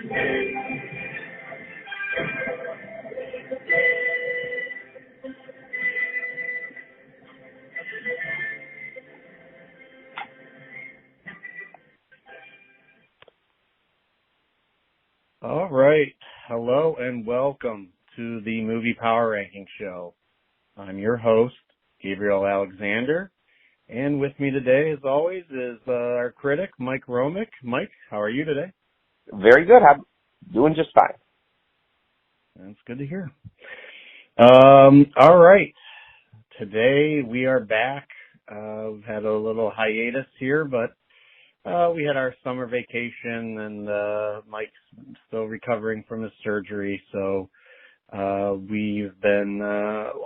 All right. Hello and welcome to the Movie Power Ranking Show. I'm your host, Gabriel Alexander, and with me today, as always, is our critic, Mike Romick. Mike, how are you today? Very good. I'm doing just fine. That's good to hear. All right. Today we are back. We've had a little hiatus here, but we had our summer vacation, and Mike's still recovering from his surgery, so we've been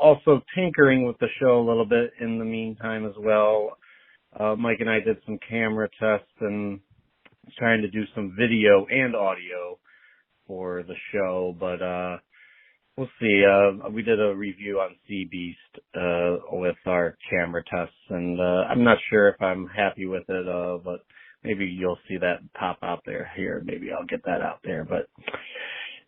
also tinkering with the show a little bit in the meantime as well. Mike and I did some camera tests and trying to do some video and audio for the show, but we'll see. We did a review on Sea Beast with our camera tests, and I'm not sure if I'm happy with it, but maybe you'll see that pop out there here. Maybe I'll get that out there. But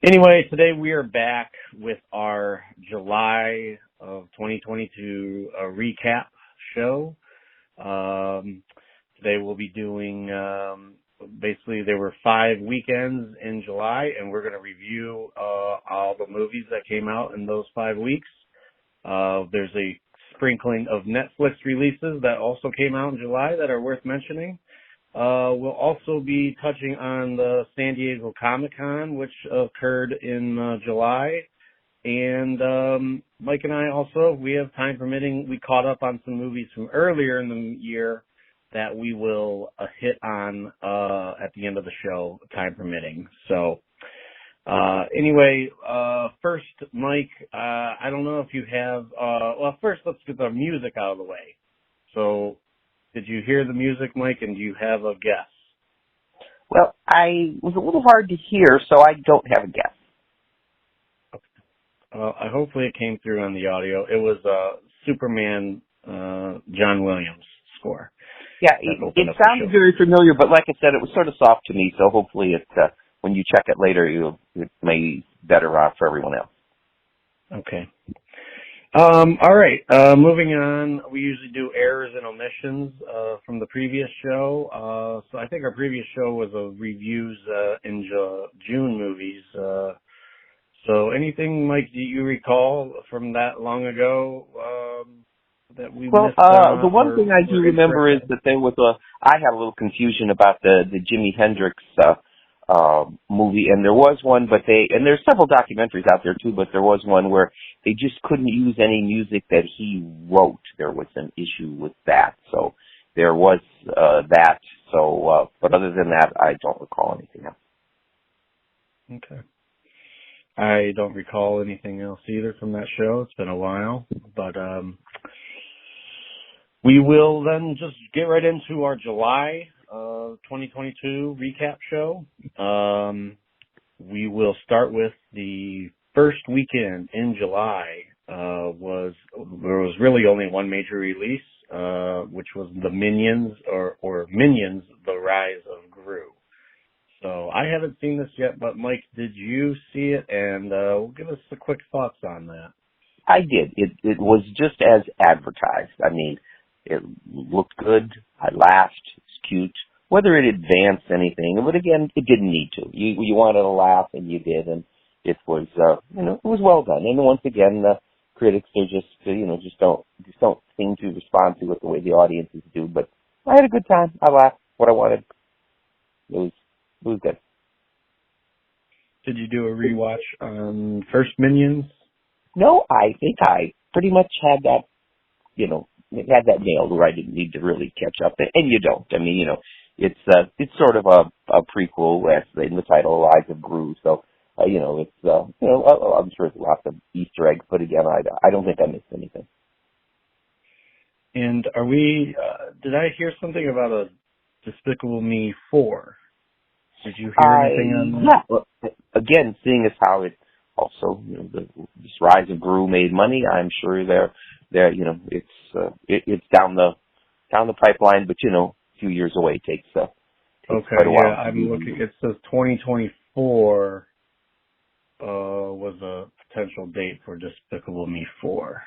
anyway, today we are back with our July of 2022 recap show. Today we'll be doing, basically there were 5 weekends in July, and we're going to review all the movies that came out in those 5 weeks. There's a sprinkling of Netflix releases that also came out in July that are worth mentioning. We'll also be touching on the San Diego Comic-Con, which occurred in July. And Mike and I also, we have time permitting, we caught up on some movies from earlier in the year that we will hit on at the end of the show, time permitting. So anyway, first, Mike, I don't know if you have, well, first let's get the music out of the way. So, did you hear the music, Mike, and do you have a guess? Well, I was a little hard to hear, so I don't have a guess. Okay. Hopefully it came through on the audio. It was Superman, John Williams score. Yeah, it sounded very familiar, but like I said, it was sort of soft to me, so hopefully when you check it later, it may be better for everyone else. Okay. All right. Moving on, we usually do errors and omissions from the previous show. So I think our previous show was reviews in June movies. So anything, Mike, do you recall from that long ago that we missed? The one thing I do remember is that there was I had a little confusion about the Jimi Hendrix movie, and there was one, but there's several documentaries out there too, but there was one where they just couldn't use any music that he wrote. There was an issue with that, so there was that. So, but other than that, I don't recall anything else. Okay. I don't recall anything else either from that show. It's been a while, but we will then just get right into our July 2022 recap show. We will start with the first weekend in July. There was really only one major release, which was the Minions or Minions: The Rise of Gru. So I haven't seen this yet, but Mike, did you see it? And give us the quick thoughts on that. I did. It was just as advertised. I mean, it looked good. I laughed. It's cute. Whether it advanced anything, but again, it didn't need to. You wanted to laugh, and you did, and it was, it was well done. And once again, the critics are just don't seem to respond to it the way the audiences do. But I had a good time. I laughed. What I wanted. It was good. Did you do a rewatch on First Minions? No, I think I pretty much had that, had that nailed where I didn't need to really catch up. And you don't. I mean, it's sort of a prequel, as in the title, Rise of Gru. So, I'm sure there's lots of Easter eggs, but again, I don't think I missed anything. And are we, did I hear something about a Despicable Me 4? Did you hear anything on that? Yeah. Well, again, seeing as how it also, this Rise of Gru made money, I'm sure it's down the pipeline, but a few years away takes quite a while. I'm looking. It says 2024 4 was a potential date for Despicable Me 4,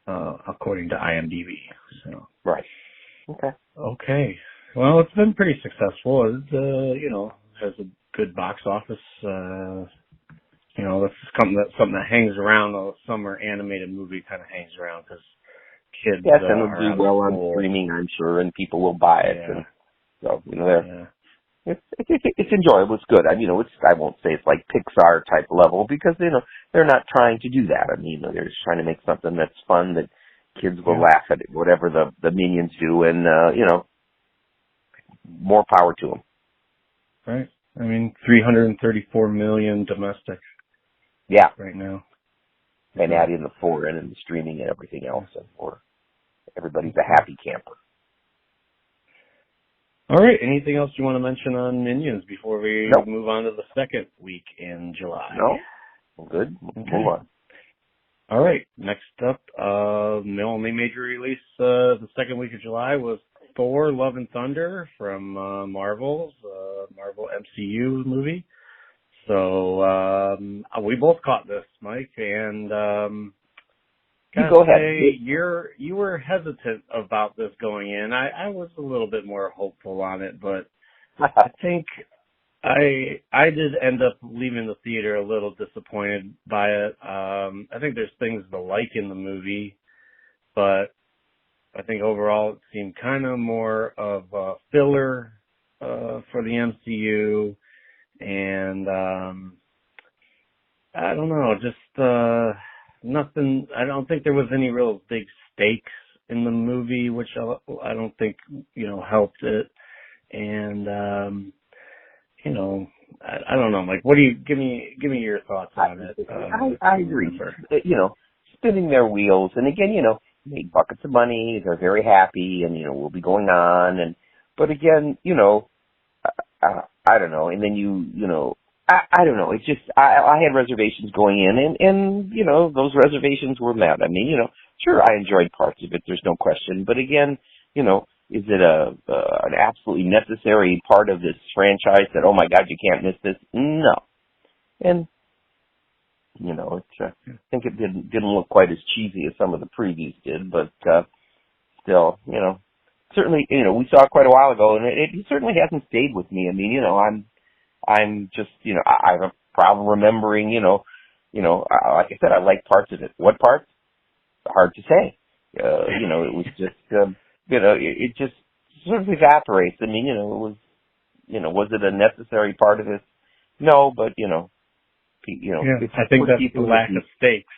according to IMDb. So Right. Okay. okay, well, it's been pretty successful. It has a good box office. That's something that hangs around. A summer animated movie kind of hangs around because kids Yes, and are it'll out do of well on school. streaming, I'm sure, and people will buy it. Yeah. And so, they're Yeah. it's enjoyable. It's good. I won't say it's like Pixar type level because they're not trying to do that. They're just trying to make something that's fun that kids will laugh at it, whatever the minions do, and more power to them. Right. 334 million domestic. Yeah. Right now. And add in the foreign and the streaming and everything else, and for everybody's a happy camper. All right. Anything else you want to mention on Minions before we Nope. move on to the second week in July? No? Well, good. Okay. Move on. All right. Next up, the only major release the second week of July was Thor: Love and Thunder from Marvel MCU movie. So we both caught this, Mike, and you go ahead. You were hesitant about this going in. I was a little bit more hopeful on it, but I think I did end up leaving the theater a little disappointed by it. I think there's things to like in the movie, but I think overall it seemed kind of more of a filler for the MCU, and I don't know, just nothing. I don't think there was any real big stakes in the movie, which I don't think helped it. And I don't know. Like, what do you give me your thoughts on it? I agree. Spinning their wheels, and again, made buckets of money. They're very happy, and we'll be going on. But again, I don't know. And then I don't know. It's just I had reservations going in, and those reservations were met. Sure, I enjoyed parts of it. There's no question. But again, is it an absolutely necessary part of this franchise that, oh my God, you can't miss this? No. And I think it didn't look quite as cheesy as some of the previews did, but still, certainly, we saw it quite a while ago, and it certainly hasn't stayed with me. I'm just, I have a problem remembering, like I said, I like parts of it. What parts? Hard to say. It was just, it just sort of evaporates. It was, was it a necessary part of this? No, but, I think that's the lack of stakes.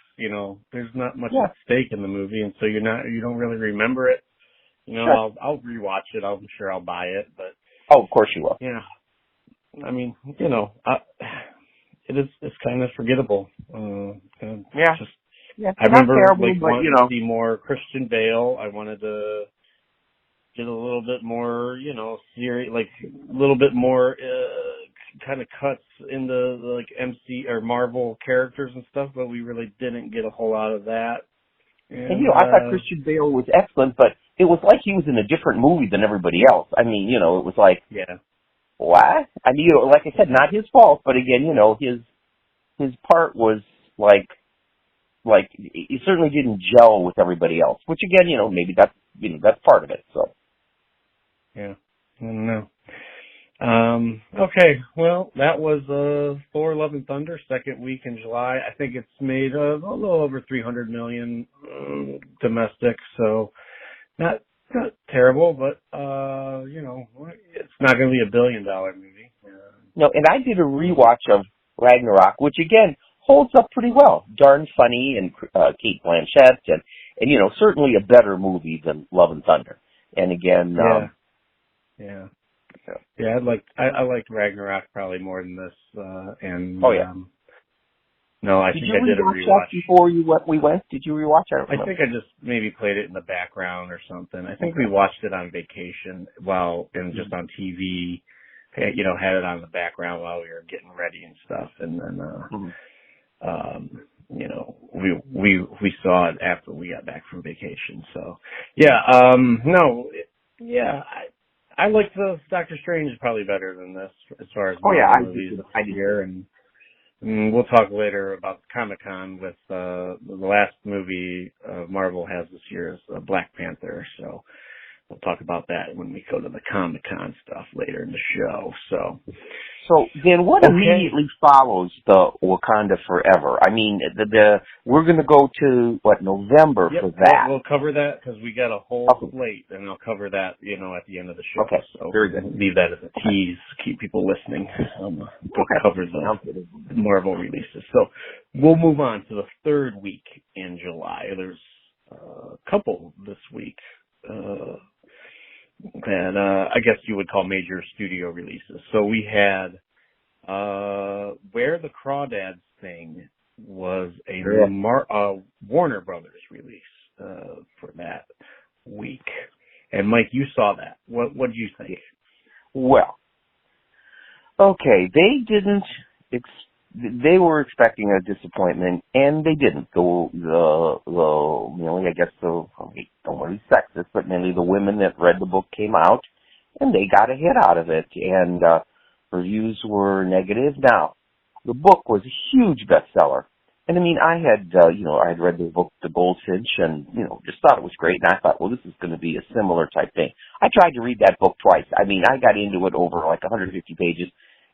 There's not much at stake in the movie, and so you don't really remember it. Sure. I'll rewatch it. I'm sure I'll buy it, but. Oh, of course you will. Yeah. It's kind of forgettable. I remember wanting to see more Christian Bale. I wanted to get a little bit more, serious, like a little bit more kind of cuts into MC or Marvel characters and stuff, but we really didn't get a whole lot of that. And I thought Christian Bale was excellent, but it was like he was in a different movie than everybody else. It was like, what? Like I said, not his fault, but again, his part was like he certainly didn't gel with everybody else. Which again, maybe that's part of it. So. Yeah, I don't know. Okay, well, that was Thor: Love and Thunder, second week in July. I think it's made a little over 300 million domestic, so not terrible, but it's not going to be $1 billion movie. No, and I did a rewatch of Ragnarok, which again holds up pretty well. Darn funny, and Kate Blanchett, and certainly a better movie than Love and Thunder. And again, I liked Ragnarok probably more than this. No, I think I did a rewatch before we went. Did you rewatch it? I think I just maybe played it in the background or something. I think we watched it on vacation just on TV. Had it on the background while we were getting ready and stuff, and then we saw it after we got back from vacation. So I like the Doctor Strange probably better than this as far as Oh yeah, Marvel movies this year, and we'll talk later about Comic-Con with the last movie Marvel has this year is Black Panther, so we'll talk about that when we go to the Comic-Con stuff later in the show. So then what immediately follows the Wakanda Forever? I mean, we're going to go to, November for that? We'll cover that because we got a whole slate, and I'll cover that, at the end of the show. Okay, so very good. Leave that as a tease, keep people listening. We'll cover the Marvel releases. So we'll move on to the third week in July. There's a couple this week. And I guess you would call major studio releases. So we had Where the Crawdads Sing was a Warner Brothers release for that week. And Mike, you saw that. What did you think? Well, okay, they were expecting a disappointment, and they didn't. I guess I don't want to be sexist, but mainly the women that read the book came out, and they got a hit out of it, and reviews were negative. Now, the book was a huge bestseller, and I mean, I had read the book, The Goldfinch, and, just thought it was great, and I thought, well, this is going to be a similar type thing. I tried to read that book twice. I mean, I got into it over like 150 pages,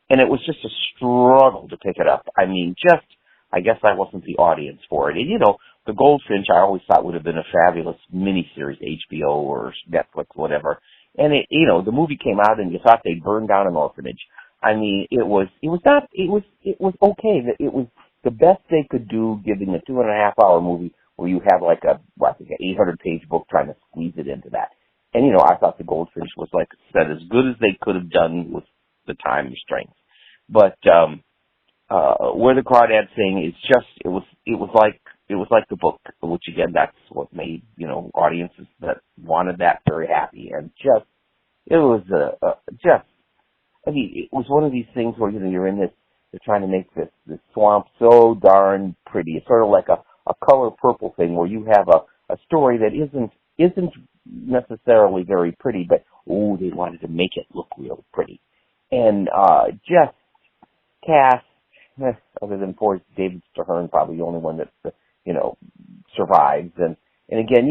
and it was just a struggle to pick it up. I mean, I guess I wasn't the audience for it. And, The Goldfinch I always thought would have been a fabulous miniseries, HBO or Netflix, whatever. And the movie came out and you thought they'd burn down an orphanage. I mean, it was okay. It was the best they could do, giving a 2.5-hour movie where you have like an 800-page book trying to squeeze it into that. And, I thought The Goldfinch was, like I said, as good as they could have done with the time restraints. But Where the Crawdads Sing is just it was like the book, which again that's what made audiences that wanted that very happy, and it was one of these things where you're in this, they're trying to make this swamp so darn pretty. It's sort of like a color purple thing where you have a story that isn't necessarily very pretty, but they wanted to make it look real pretty. And just cast, other than poor David Stern, probably the only one that survives. And again,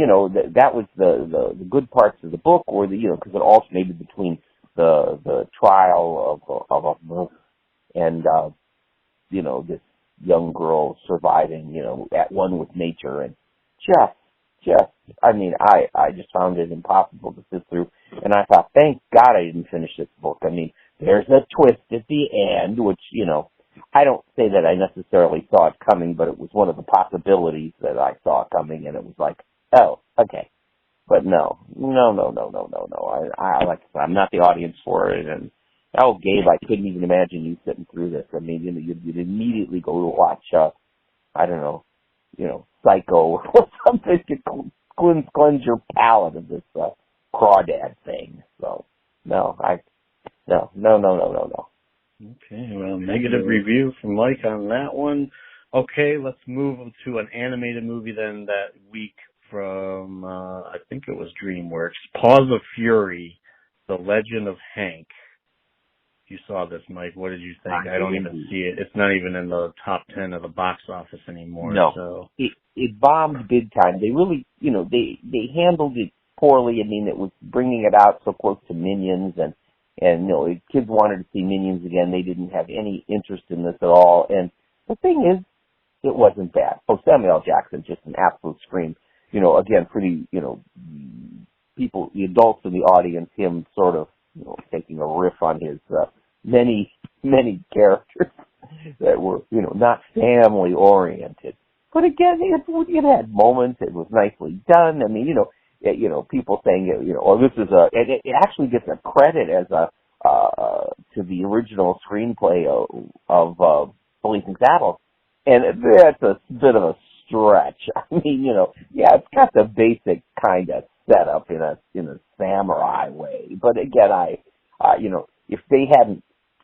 that was the good parts of the book, or because it alternated between the trial of and this young girl surviving, at one with nature, and I just found it impossible to sit through. And I thought, thank God I didn't finish this book. I mean, there's a twist at the end, which, I don't say that I necessarily saw it coming, but it was one of the possibilities that I saw coming, and it was like, oh, okay. But no. I like I said, I'm not the audience for it, and Gabe, I couldn't even imagine you sitting through this. I mean, you'd immediately go to watch, Psycho or something to cleanse your palate of this crawdad thing. So, no. Okay, well, negative review from Mike on that one. Okay, let's move to an animated movie then that week from, I think it was DreamWorks, Paws of Fury, The Legend of Hank. You saw this, Mike. What did you think? I don't even see it. It's not even in the top 10 of the box office anymore. No, so. It bombed big time. They really, they handled it poorly. I mean, it was bringing it out so close to Minions, and kids wanted to see Minions again. They didn't have any interest in this at all. And the thing is, it wasn't bad. Oh, Samuel L. Jackson, just an absolute scream. Again, pretty, people, the adults in the audience, him sort of, taking a riff on his many, many characters that were, not family oriented. But again, it had moments. It was nicely done. I mean, people saying, this is it actually gets a credit as to the original screenplay of Blazing Saddles. And that's a bit of a stretch. I mean, it's got the basic kind of setup in a samurai way. But again, if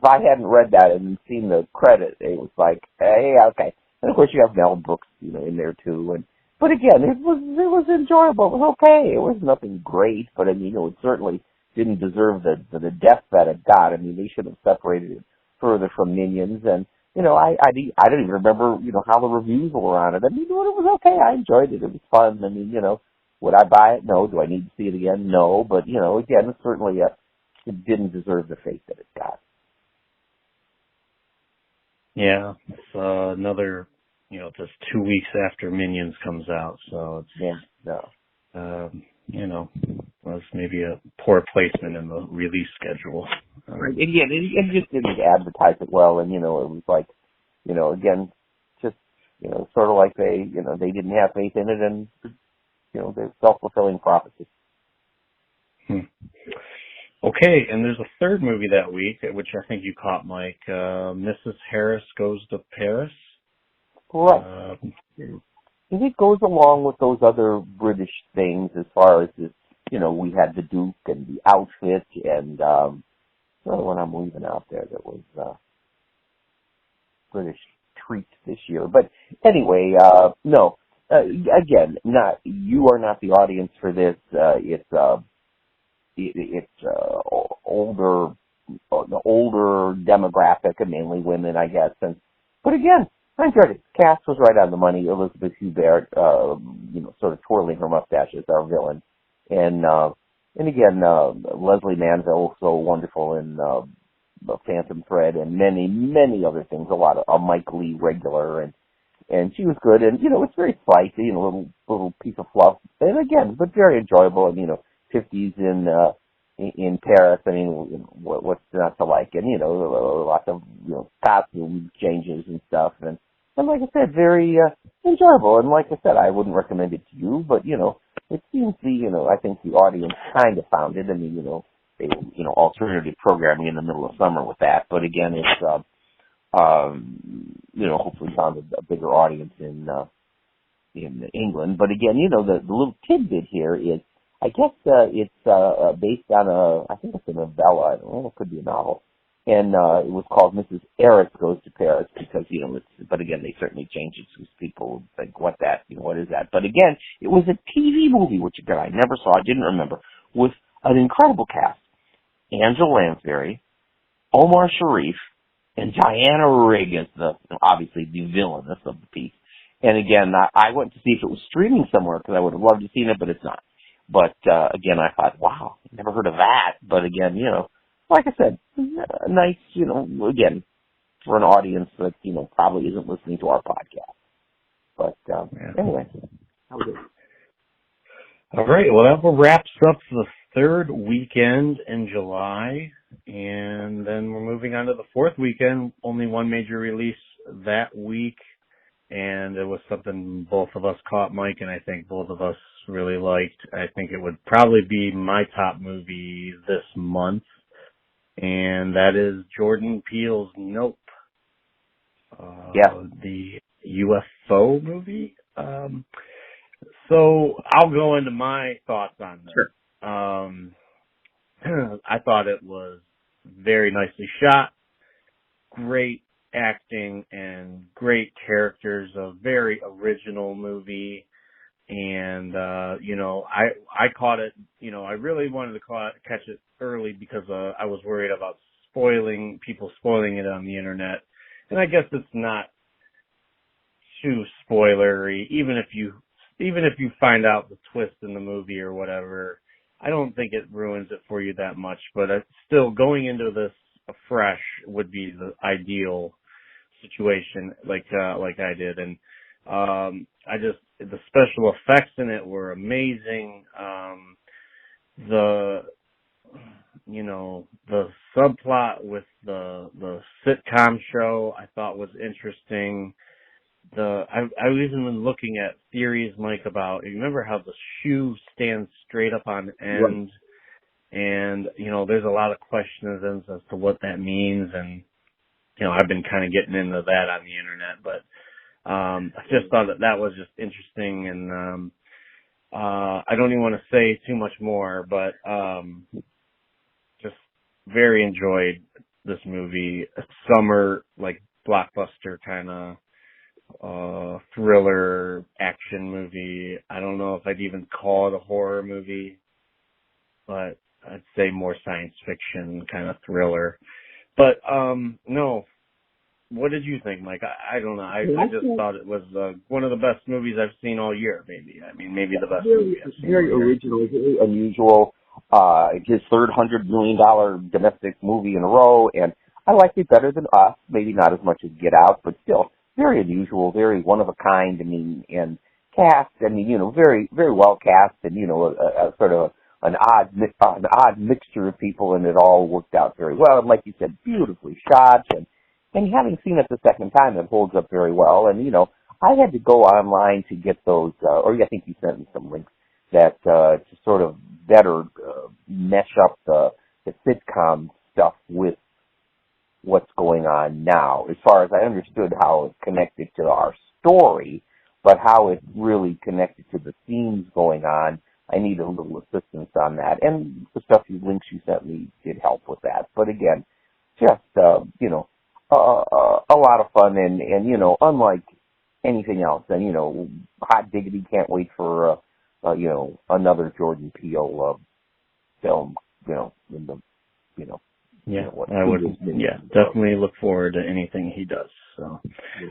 I hadn't read that and seen the credit, it was like, hey, okay. And of course you have Mel Brooks, in there too. But again, it was enjoyable. It was okay. It was nothing great, but I mean, it certainly didn't deserve the death that it got. I mean, they should have separated it further from Minions. And I don't even remember how the reviews were on it. I mean, it was okay. I enjoyed it. It was fun. I mean, would I buy it? No. Do I need to see it again? No. But again, it's certainly it didn't deserve the fate that it got. Yeah, it's another, just 2 weeks after Minions comes out, so it's was maybe a poor placement in the release schedule. Right. And yeah, it just didn't advertise it well, and it was like, again, just sort of like they didn't have faith in it, and they're self-fulfilling prophecy. Okay, and there's a third movie that week, which I think you caught, Mike. Mrs. Harris Goes to Paris. Right. And it goes along with those other British things as far as this, we had the Duke and the outfit and when I'm leaving out there that was British treat this year. But anyway, no. Again, you are not the audience for this. It's older demographic, and mainly women, I guess. But again, I enjoyed it. Cast was right on the money. Elizabeth Hubert, sort of twirling her mustache as our villain, and again, Leslie Manville, so wonderful in the Phantom Thread, and many other things. A Mike Lee regular, and she was good, and it's very spicy, and a little piece of fluff, and again, but very enjoyable, and 50s in Paris. I mean, what's not to like? And lots of costume changes and stuff, and like I said, very enjoyable. And like I said, I wouldn't recommend it to you, but it seems I think the audience kind of found it. I mean, they alternative programming in the middle of summer with that, but again, it's hopefully found a bigger audience in England. But again, the little tidbit here is, I guess it's based on I think it's a novella. I don't know, it could be a novel. And it was called Mrs. Harris Goes to Paris because, but again, they certainly changed it because people think, what is that? But again, it was a TV movie, which again, I never saw, I didn't remember, with an incredible cast. Angela Lansbury, Omar Sharif, and Diana Rigg as obviously the villainess of the piece. And again, I went to see if it was streaming somewhere because I would have loved to have seen it, but it's not. But again, I thought, wow, never heard of that. But again, like I said, nice, again, for an audience that, probably isn't listening to our podcast. But anyway, that was it. All right, well, that wraps up the third weekend in July, and then we're moving on to the fourth weekend. Only one major release that week, and it was something both of us caught, Mike, and I think both of us really liked. I think it would probably be my top movie this month, and that is Jordan Peele's Nope. The UFO movie. So I'll go into my thoughts on this. Sure. I thought it was very nicely shot, great acting, and great characters. A very original movie. And, I caught it, I really wanted to catch it early because I was worried about people spoiling it on the internet. And I guess it's not too spoilery, even if you find out the twist in the movie or whatever. I don't think it ruins it for you that much, but still going into this afresh would be the ideal situation, like I did. And the special effects in it were amazing. The subplot with the sitcom show I thought was interesting. I was even looking at theories, Mike, about, you remember how the shoe stands straight up on end? Right. And, there's a lot of questions as to what that means. And, I've been kind of getting into that on the internet, but I just thought that was just interesting, and I don't even want to say too much more, but just very enjoyed this movie. A summer, like, blockbuster kind of thriller action movie. I don't know if I'd even call it a horror movie, but I'd say more science fiction kind of thriller. But no, what did you think, Mike? I don't know. I just thought it was one of the best movies I've seen all year. Maybe maybe the best movie I've seen. Very original, very unusual. His third $100 million domestic movie in a row, and I liked it better than Us. Maybe not as much as Get Out, but still very unusual, very one of a kind. I mean, and cast. I mean, very very well cast, and a sort of an odd mixture of people, and it all worked out very well. And like you said, beautifully shot, and having seen it the second time, it holds up very well. And I had to go online to get those, or I think you sent me some links that to sort of better mesh up the sitcom stuff with what's going on now, as far as I understood how it connected to our story, but how it really connected to the themes going on. I need a little assistance on that, and the links you sent me did help with that. But again, just a lot of fun, and unlike anything else, and hot diggity, can't wait for another Jordan Peele film, in the I would definitely look forward to anything he does. So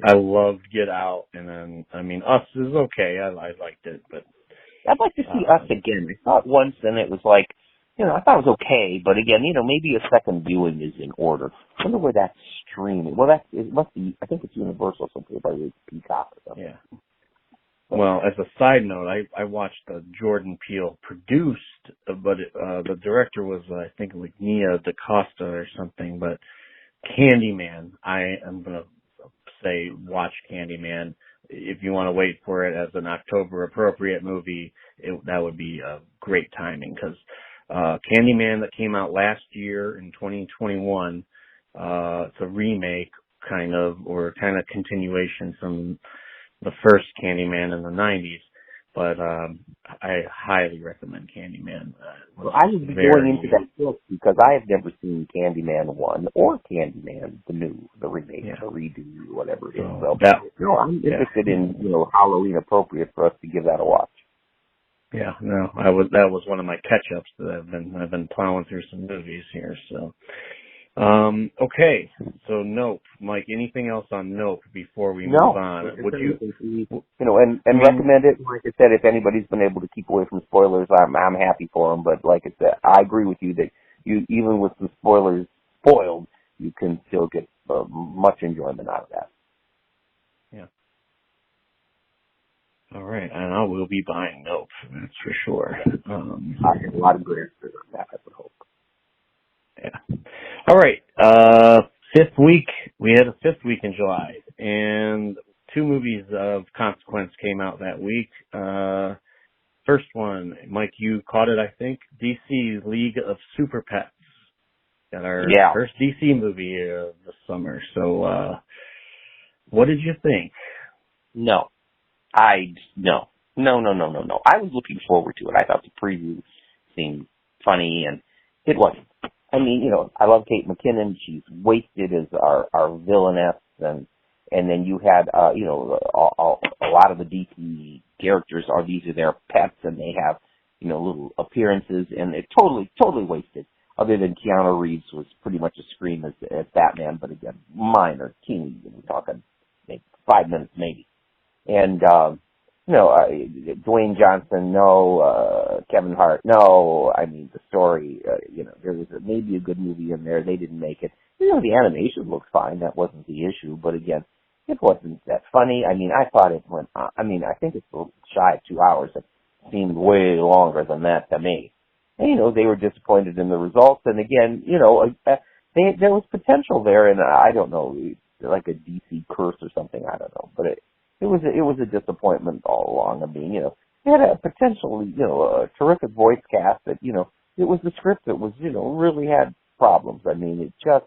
I loved Get Out, and then Us is okay. I liked it, but I'd like to see Us again. I saw it once, and it was like, I thought it was okay, but again, maybe a second viewing is in order. I wonder where that's streaming. Well, it must be. I think it's Universal, something by Peacock or something. Yeah. Well, as a side note, I watched the Jordan Peele produced, but the director was, I think, like Nia DaCosta or something, but Candyman, I am going to say watch Candyman. If you want to wait for it as an October appropriate movie, that would be great timing, because Candyman that came out last year in 2021, it's a remake or continuation from the first Candyman in the 90s, but I highly recommend Candyman. Well, I would be going into that book because I have never seen Candyman 1 or Candyman, the remake, the redo, whatever it is. So, I'm interested in, Halloween appropriate for us to give that a watch. Yeah, no, that was one of my catch-ups that I've been plowing through some movies here, so. Okay, so Nope. Mike, anything else on Nope before we move on? Would you, recommend it? Like I said, if anybody's been able to keep away from spoilers, I'm happy for them. But like I said, I agree with you that even with some spoilers spoiled, you can still get much enjoyment out of that. Yeah. All right, and I will be buying Nope, that's for sure. I have a lot of good answers on that, I would hope. Yeah. All right. Fifth week. We had a fifth week in July, and two movies of consequence came out that week. First one, Mike, you caught it, I think. DC League of Super Pets. Got our first DC movie of the summer. So, what did you think? No. I was looking forward to it. I thought the preview seemed funny, and it wasn't. I mean, I love Kate McKinnon. She's wasted as our villainess, and then you had, a lot of the DC characters these are their pets, and they have, little appearances, and it's totally wasted. Other than Keanu Reeves was pretty much a scream as Batman, but again, minor, teeny. We're talking maybe 5 minutes, maybe. And Dwayne Johnson, no. Kevin Hart, no. I mean, the story, there was maybe a good movie in there. They didn't make it. The animation looks fine. That wasn't the issue. But again, it wasn't that funny. I mean, I thought it went, I think it's a little shy of 2 hours. It seemed way longer than that to me. And, they were disappointed in the results. And again, there was potential there. And I don't know, like a DC curse or something. I don't know. But it was a disappointment all along. I mean, it had a potentially, a terrific voice cast, but, it was the script that was, really had problems. I mean, it just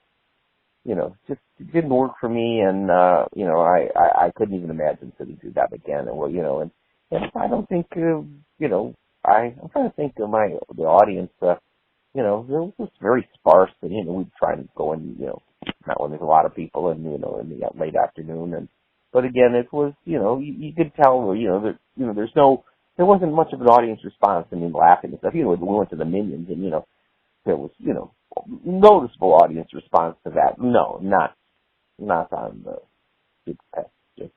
it didn't work for me, and, I couldn't even imagine sitting through that again. And, and I don't think, I'm trying to think of the audience, it was just very sparse, and, we'd try to go in, not when there's a lot of people, and, in the late afternoon, but again, it was, you could tell, there wasn't much of an audience response. I mean, laughing and stuff. We went to the Minions, and there was, noticeable audience response to that. No, not on the big fest. Just,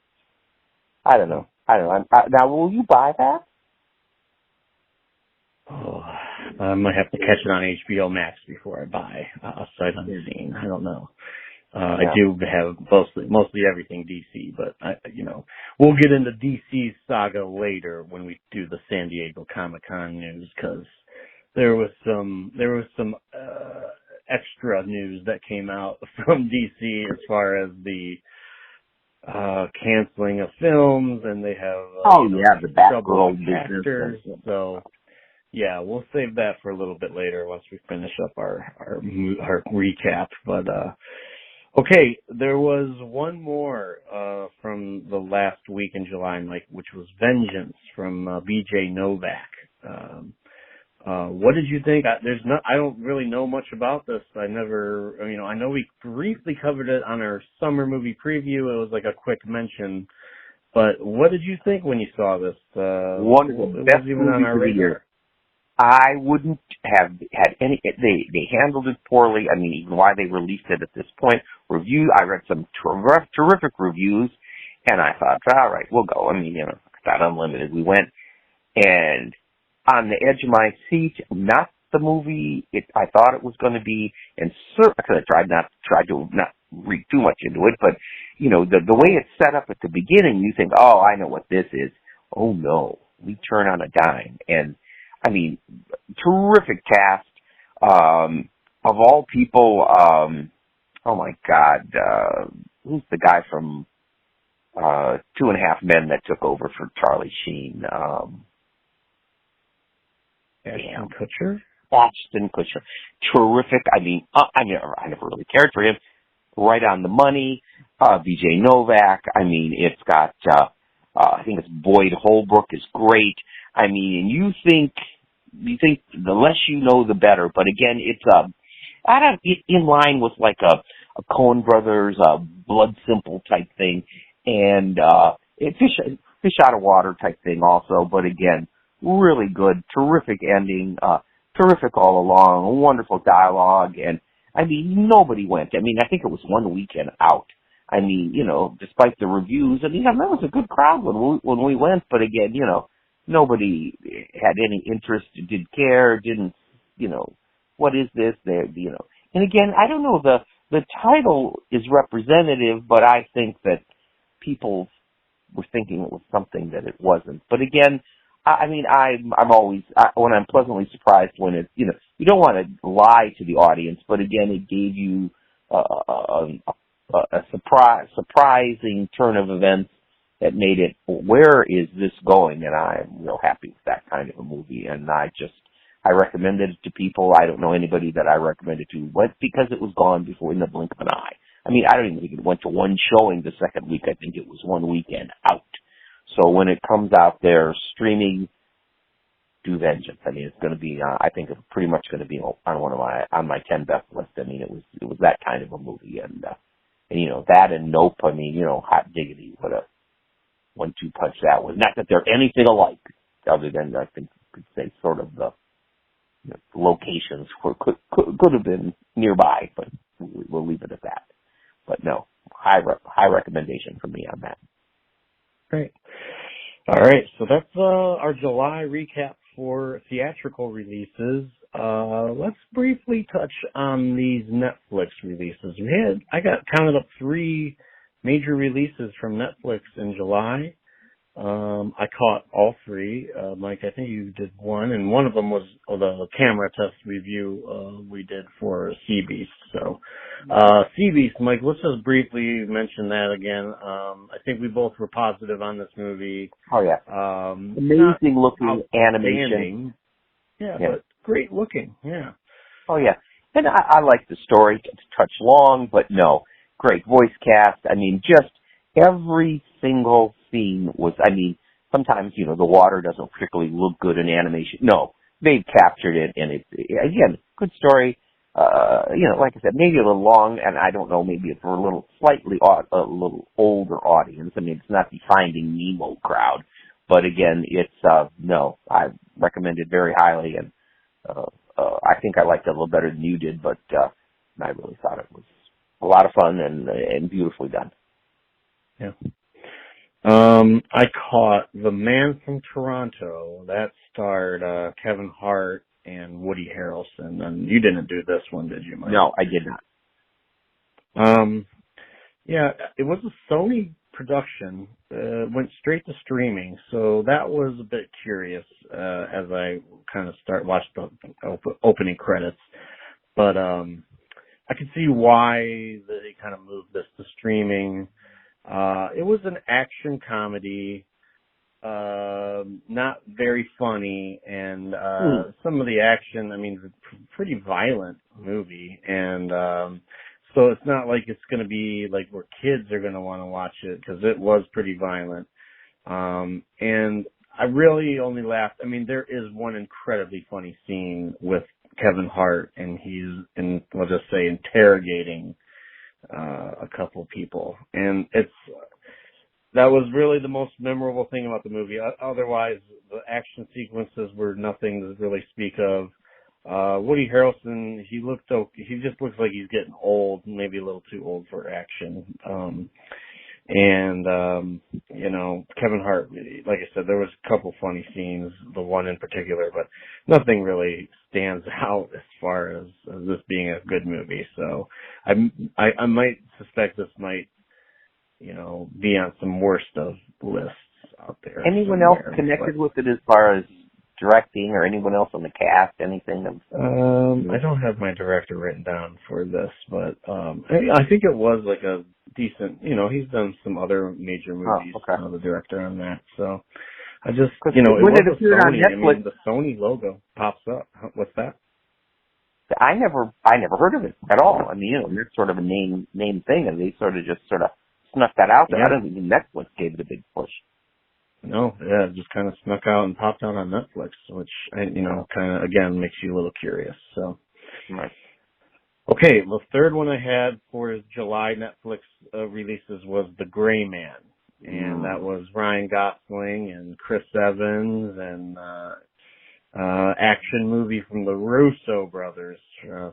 I don't know. Now, will you buy that? Oh, I might have to catch it on HBO Max before I buy a sight unseen. I don't know. I do have mostly everything DC, but we'll get into DC's saga later when we do the San Diego Comic-Con news, because there was some extra news that came out from DC as far as the canceling of films, and they have the Batgirl business. So yeah, we'll save that for a little bit later once we finish up our recap. But okay, there was one more from the last week in July, Mike, which was Vengeance from BJ Novak. What did you think? I don't really know much about this. I know we briefly covered it on our summer movie preview. It was like a quick mention. But what did you think when you saw this? One of the best movies on our radar. I wouldn't have had any. They handled it poorly. I mean, even why they released it at this point. I read some terrific reviews, and I thought, all right, we'll go. I mean, it's not unlimited. We went, and on the edge of my seat, not the movie I thought it was going to be, and certainly because I tried to not read too much into it, but the way it's set up at the beginning, you think, oh, I know what this is. Oh no, we turn on a dime, and I mean, terrific cast. Of all people, oh my God, who's the guy from 2.5 Men that took over for Charlie Sheen? Ashton Kutcher? Ashton Kutcher. Terrific. I mean, I never really cared for him. Right on the money. BJ Novak. I mean, it's got, I think it's Boyd Holbrook is great. I mean, you think the less you know, the better. But again, it's in line with like a Coen Brothers, Blood Simple type thing, and fish out of water type thing also. But again, really good, terrific ending, terrific all along, wonderful dialogue, and I mean, nobody went. I mean, I think it was one weekend out. I mean, despite the reviews, I mean, that was a good crowd when we went, but again, nobody had any interest, didn't care, didn't, what is this? And again, I don't know, the title is representative, but I think that people were thinking it was something that it wasn't. But again, I mean, I'm always, when I'm pleasantly surprised when it's, you don't want to lie to the audience, but again, it gave you a surprising turn of events that made it, where is this going? And I'm real happy with that kind of a movie. And I recommended it to people. I don't know anybody that I recommended to, because it was gone before in the blink of an eye. I mean, I don't even think it went to one showing the second week. I think it was one weekend out. So when it comes out there streaming, do Vengeance. I mean, it's going to be, I think it's pretty much going to be on my 10 best list. I mean, it was that kind of a movie. And that and Nope, I mean, hot diggity, what a 1-2 punch that was. Not that they're anything alike, other than I think you could say sort of the locations could have been nearby, but we'll leave it at that. But no, high recommendation from me on that. Great. All right, so that's our July recap for theatrical releases. Let's briefly touch on these Netflix releases. I got counted up 3 major releases from Netflix in July. I caught all 3. Mike, I think you did 1, and one of them was the camera test review we did for Sea Beast. So, Sea Beast, Mike, let's just briefly mention that again. I think we both were positive on this movie. Oh yeah, amazing looking animation. Yeah, but great looking. Yeah. Oh yeah, and I like the story. It's a touch long, but no, great voice cast. I mean, just every single scene was, I mean, sometimes, the water doesn't particularly look good in animation. No, they've captured it, and it's, again, good story. Like I said, maybe a little long, and I don't know, maybe it's for a little older audience. I mean, it's not the Finding Nemo crowd, but again, it's, no, I recommend it very highly, and I think I liked it a little better than you did, but I really thought it was a lot of fun and beautifully done. Yeah. I caught The Man from Toronto. That starred Kevin Hart and Woody Harrelson. And you didn't do this one, did you, Mike? No, I did not. Yeah, it was a Sony production. Went straight to streaming, so that was a bit curious as I kind of watched the opening credits. But I could see why they kind of moved this to streaming. It was an action comedy, not very funny, and some of the action, I mean, pretty violent movie, and so it's not like it's going to be like where kids are going to want to watch it, because it was pretty violent. And I really only laughed. I mean, there is one incredibly funny scene with Kevin Hart, and he's we'll just say, interrogating a couple people, and that was really the most memorable thing about the movie. Otherwise, the action sequences were nothing to really speak of. Woody Harrelson, he just looks like he's getting old, maybe a little too old for action. Kevin Hart, like I said, there was a couple funny scenes, the one in particular, but nothing really stands out as far as this being a good movie. So I might suspect this might, be on some worst of lists out there. Anyone else connected with it as far as directing, or anyone else on the cast, anything? I don't have my director written down for this, but I think it was like a decent, he's done some other major movies, the director on that. So I just, it was Sony. On Netflix, I mean, the Sony logo pops up. What's that? I never heard of it at all. I mean, it's sort of a name thing, and they sort of snuck that out there. Yeah. I don't think Netflix gave it a big push. No, yeah, it just kind of snuck out and popped out on Netflix, which, kind of, again, makes you a little curious. So, right. Okay, the third one I had for July Netflix releases was The Gray Man, and that was Ryan Gosling and Chris Evans, and action movie from the Russo brothers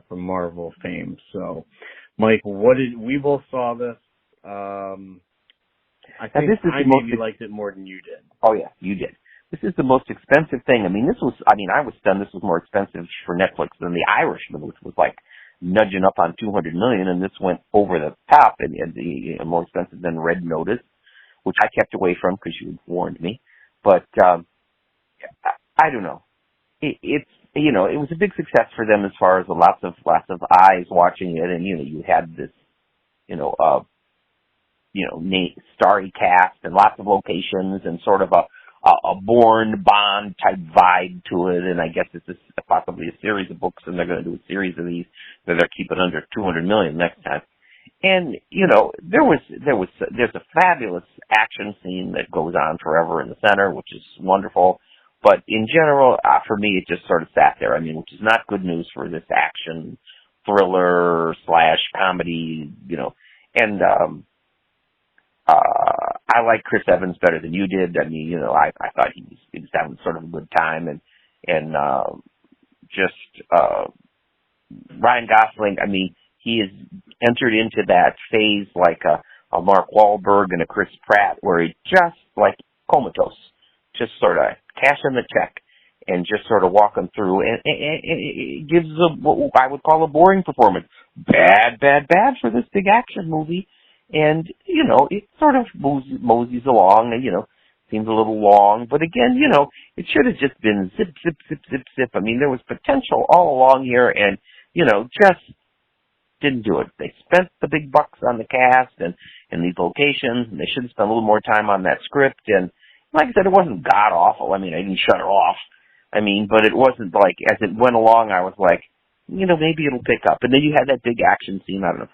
from Marvel fame. So, Mike, we both saw this. I think I maybe liked it more than you did. Oh yeah, you did. This is the most expensive thing. I was stunned this was more expensive for Netflix than The Irishman, which was like nudging up on $200 million, and this went over the top and more expensive than Red Notice, which I kept away from because you warned me. But I don't know. It was a big success for them as far as lots of eyes watching it, and you had this starry cast and lots of locations and sort of a Bourne Bond type vibe to it. And I guess it's possibly a series of books, and they're going to do a series of these that they're keeping under $200 million next time. And there's a fabulous action scene that goes on forever in the center, which is wonderful. But in general, for me, it just sort of sat there. I mean, which is not good news for this action thriller / comedy, and I like Chris Evans better than you did. I mean, I thought he was having sort of a good time, and Ryan Gosling. I mean, he has entered into that phase like a Mark Wahlberg and a Chris Pratt, where he just like comatose, just sort of cash in the check and just sort of walk them through, and it gives what I would call a boring performance. Bad for this big action movie. And, it sort of moseys along, and, seems a little long. But again, it should have just been zip, zip, zip, zip, zip. I mean, there was potential all along here, and, just didn't do it. They spent the big bucks on the cast and these locations, and they should have spent a little more time on that script. And like I said, it wasn't god-awful. I mean, I didn't shut it off. I mean, but it wasn't like, as it went along, I was like, maybe it'll pick up. And then you had that big action scene, I don't know,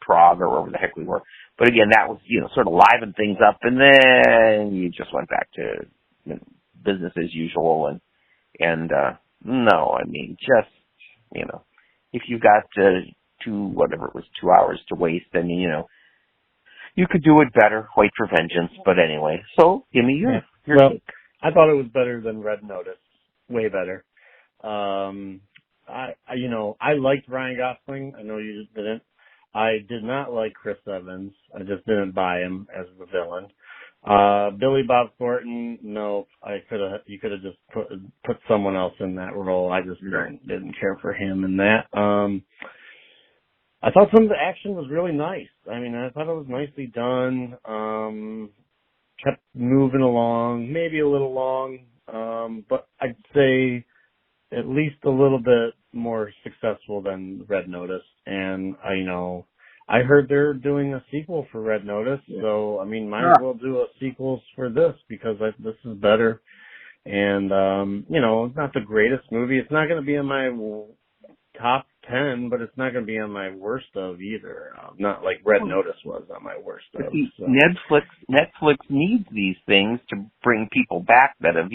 Prague or wherever the heck we were. But again, that was, sort of livened things up, and then you just went back to business as usual. And no, I mean, just, if you got 2 hours to waste, then, you could do it better, wait for vengeance. But anyway, so give me your take. I thought it was better than Red Notice. Way better. I liked Ryan Gosling. I know you didn't. I did not like Chris Evans. I just didn't buy him as the villain. Billy Bob Thornton, no, you could have just put someone else in that role. I just didn't care for him in that. I thought some of the action was really nice. I mean, I thought it was nicely done. Kept moving along, maybe a little long, but I'd say at least a little bit more successful than Red Notice. And I heard they're doing a sequel for Red Notice, so I mean, might as well do a sequel for this because this is better. And it's not the greatest movie. It's not going to be in my top 10, but it's not going to be on my worst of either. Not like Red Notice was on my worst of. So. Netflix needs these things to bring people back that have,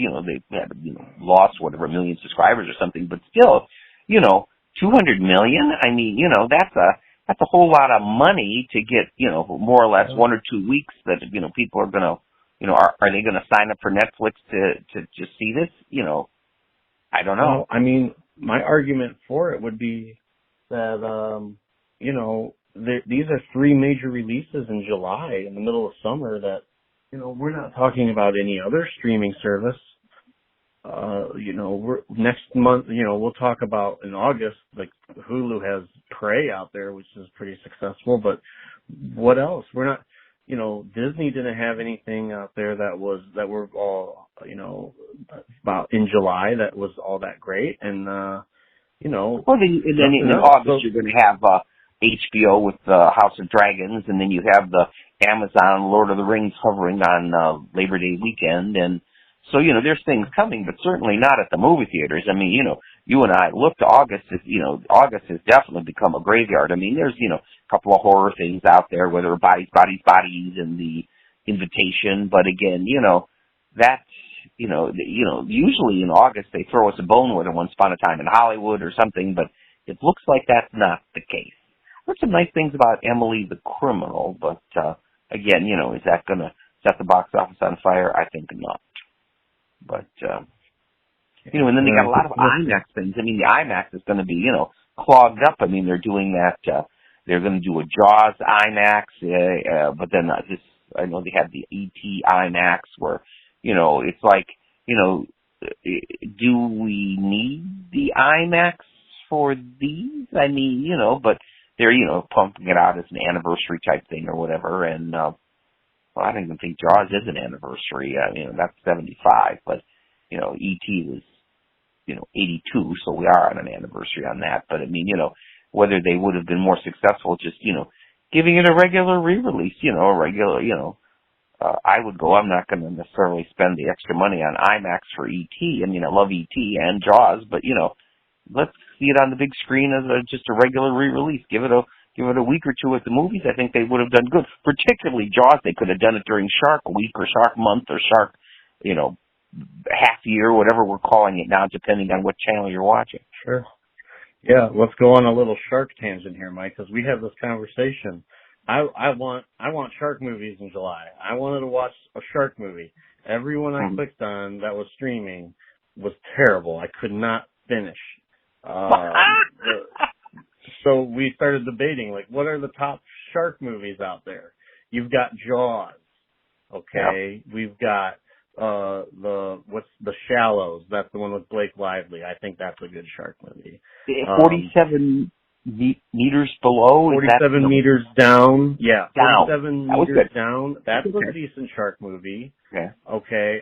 lost whatever million subscribers or something, but still, 200 million. I mean, that's a whole lot of money to get, more or less 1 or 2 weeks that, people are going to, are they going to sign up for Netflix to just see this? I don't know. Well, I mean, my argument for it would be that, these are 3 major releases in July in the middle of summer that, we're not talking about any other streaming service. Next month, we'll talk about in August, like Hulu has Prey out there, which is pretty successful, but what else? We're not, Disney didn't have anything out there that were all, about in July that was all that great. And, well, then in August you're going to have, HBO with House of Dragons, and then you have the Amazon Lord of the Rings hovering on, Labor Day weekend, and so, there's things coming, but certainly not at the movie theaters. I mean, you and I looked, August has definitely become a graveyard. I mean, there's, a couple of horror things out there, whether Bodies, and The Invitation, but again, that's, usually in August they throw us a bone with it, Once Upon a Time in Hollywood or something, but it looks like that's not the case. There's some nice things about Emily the Criminal, but, again, is that going to set the box office on fire? I think not. But, and then they got a lot of IMAX things. I mean, the IMAX is going to be, clogged up. I mean, they're doing that, they're going to do a Jaws IMAX, but then I know they have the E.T. IMAX where, it's like, do we need the IMAX for these? I mean, but they're, pumping it out as an anniversary type thing or whatever, and, well, I don't even think Jaws is an anniversary. That's 75, but, E.T. was, 82, so we are on an anniversary on that. But, I mean, whether they would have been more successful just, giving it a regular re-release, I would go, I'm not going to necessarily spend the extra money on IMAX for E.T. I mean, I love E.T. and Jaws, but, let's see it on the big screen as just a regular re-release. Give it a week or two at the movies. I think they would have done good. Particularly Jaws, they could have done it during Shark Week or Shark Month or Shark, half year, whatever we're calling it now, depending on what channel you're watching. Sure. Yeah, let's go on a little shark tangent here, Mike, because we have this conversation. I want shark movies in July. I wanted to watch a shark movie. Everyone I clicked on that was streaming was terrible. I could not finish. So we started debating, like, what are the top shark movies out there? You've got Jaws. Okay. Yep. We've got, The Shallows. That's the one with Blake Lively. I think that's a good shark movie. 47 meters below? 47 meters down. Yeah. Down. 47 meters down. That's a decent shark movie. Okay.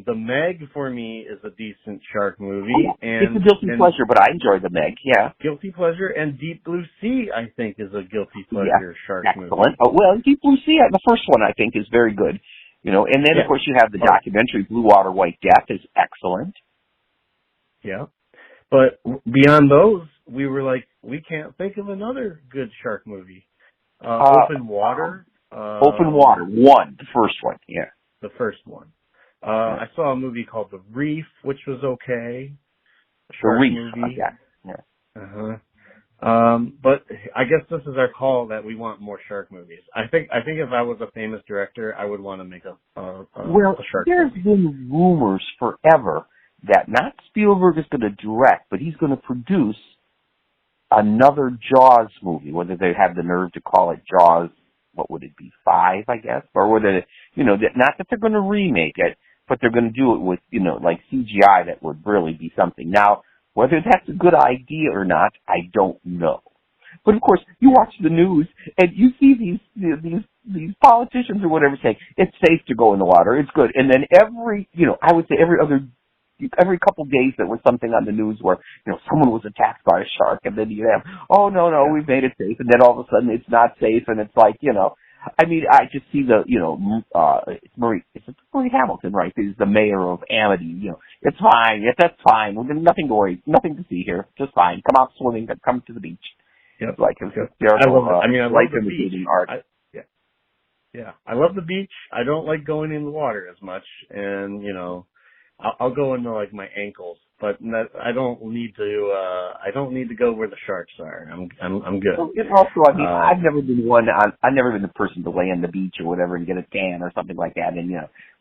The Meg for me is a decent shark movie. And it's a guilty pleasure, but I enjoy the Meg, yeah. Guilty pleasure, and Deep Blue Sea, I think, is a guilty pleasure shark movie. Excellent. Oh, well, Deep Blue Sea, the first one I think is very good. And then of course you have the documentary Blue Water, White Death is excellent. Yeah. But beyond those, we were like, we can't think of another good shark movie. Open Water. Open Water, the first one, yeah. The first one. I saw a movie called The Reef, which was okay. The Reef, movie. Yeah. Uh-huh. But I guess this is our call that we want more shark movies. I think if I was a famous director, I would want to make a shark movie. There's been rumors forever that not Spielberg is going to direct, but he's going to produce another Jaws movie, whether they have the nerve to call it Jaws, what would it be, 5, I guess? Or whether, not that they're going to remake it, but they're going to do it with, like CGI that would really be something. Now, whether that's a good idea or not, I don't know. But of course, you watch the news and you see these politicians or whatever saying it's safe to go in the water, it's good. And then I would say every couple of days there was something on the news where, someone was attacked by a shark, and then you have, oh, no, we've made it safe, and then all of a sudden it's not safe, and it's like, I just see it's Marie Hamilton, right? Who's the mayor of Amity, it's fine, that's fine, nothing to worry, nothing to see here, just fine, come out swimming, come to the beach. Yep. Like, it's I love it. I love the beach. Art. Yeah, I love the beach. I don't like going in the water as much, and I'll go into like my ankles, but I don't need to. I don't need to go where the sharks are. I'm good. Well, also, I've never been I've never been the person to lay on the beach or whatever and get a tan or something like that, and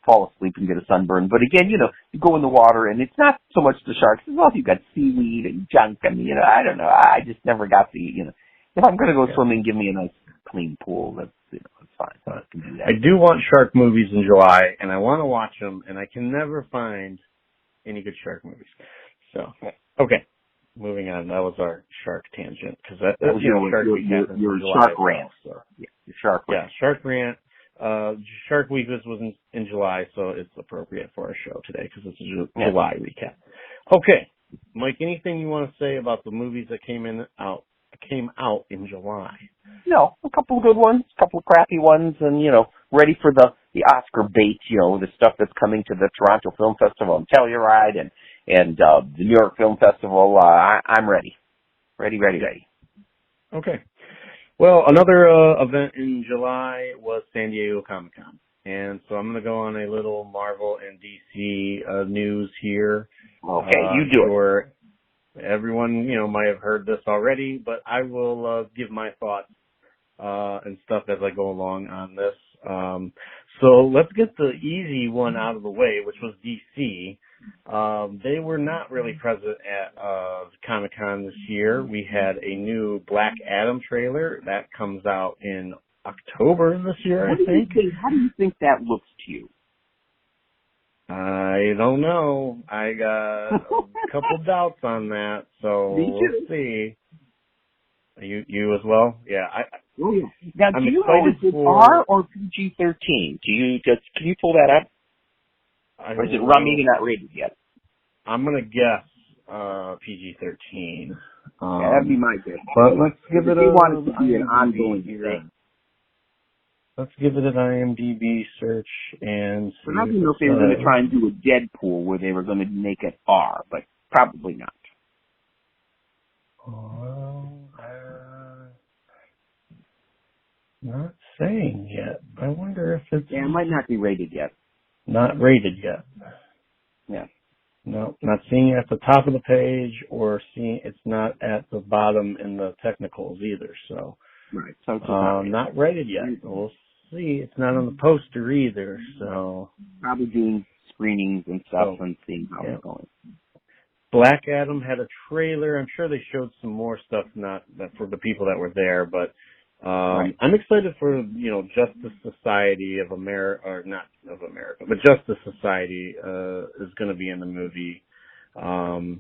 fall asleep and get a sunburn. But again, you go in the water and it's not so much the sharks. As well, if you've got seaweed and junk, and I don't know. I just never got the If I'm going to go swimming, give me a nice clean pool. That's it's fine. So I can do that. I do want shark movies in July, and I want to watch them, and I can never find any good shark movies. So, okay, moving on. That was our shark tangent, because that was Shark Week happens in July. Shark rant. So your shark rant. Yeah, Shark rant. Shark Week was in July, so it's appropriate for our show today because it's a July recap. Okay, Mike, anything you want to say about the movies that came out in July? No, a couple of good ones, a couple of crappy ones, and ready for the Oscar bait. The stuff that's coming to the Toronto Film Festival and Telluride and the New York Film Festival. I'm ready. Ready. Okay. Well, another event in July was San Diego Comic-Con. And so I'm going to go on a little Marvel and DC news here. Okay, you do it. Everyone, might have heard this already, but I will give my thoughts and stuff as I go along on this. So let's get the easy one out of the way, which was DC. They were not really present at Comic-Con this year. We had a new Black Adam trailer that comes out in October this year, I think. How do you think that looks to you? I don't know. I got a couple doubts on that, so we'll see. You as well? Yeah. Oh, yeah. Now, do you know if it's R or PG-13? Can you pull that up? Or is it maybe not rated yet? I'm gonna guess PG-13. That'd be my guess. But let's give it want it to be an ongoing thing. Let's give it an IMDb search and see. I don't know if they were going to try and do a Deadpool where they were going to make it R, but probably not. Not saying yet. I wonder if it's... Yeah, it might not be rated yet. Not rated yet. Yeah. No, not seeing it at the top of the page or seeing it's not at the bottom in the technicals either, so... Right. So it's not rated yet. We'll see. It's not on the poster either, so... Probably doing screenings and stuff and seeing how it's going. Black Adam had a trailer. I'm sure they showed some more stuff, not that for the people that were there, but right. I'm excited for, Justice Society of America, or not of America, but Justice Society is going to be in the movie. I've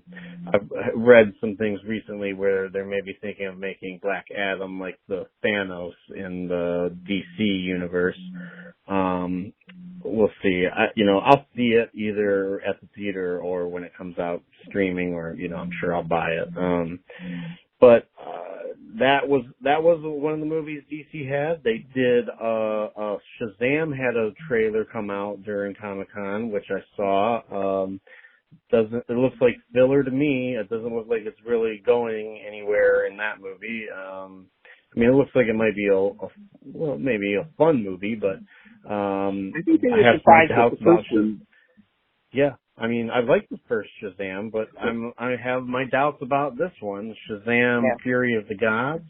read some things recently where they may be thinking of making Black Adam like the Thanos in the DC universe. We'll see. I'll see it either at the theater or when it comes out streaming, or I'm sure I'll buy it. But that was one of the movies DC had. They did Shazam had a trailer come out during Comic-Con, which I saw. It looks like filler to me. It doesn't look like it's really going anywhere in that movie. It looks like it might be maybe a fun movie, but I think they have some doubts about Shazam. Yeah, I like the first Shazam, but I have my doubts about this one, Shazam: Fury of the Gods.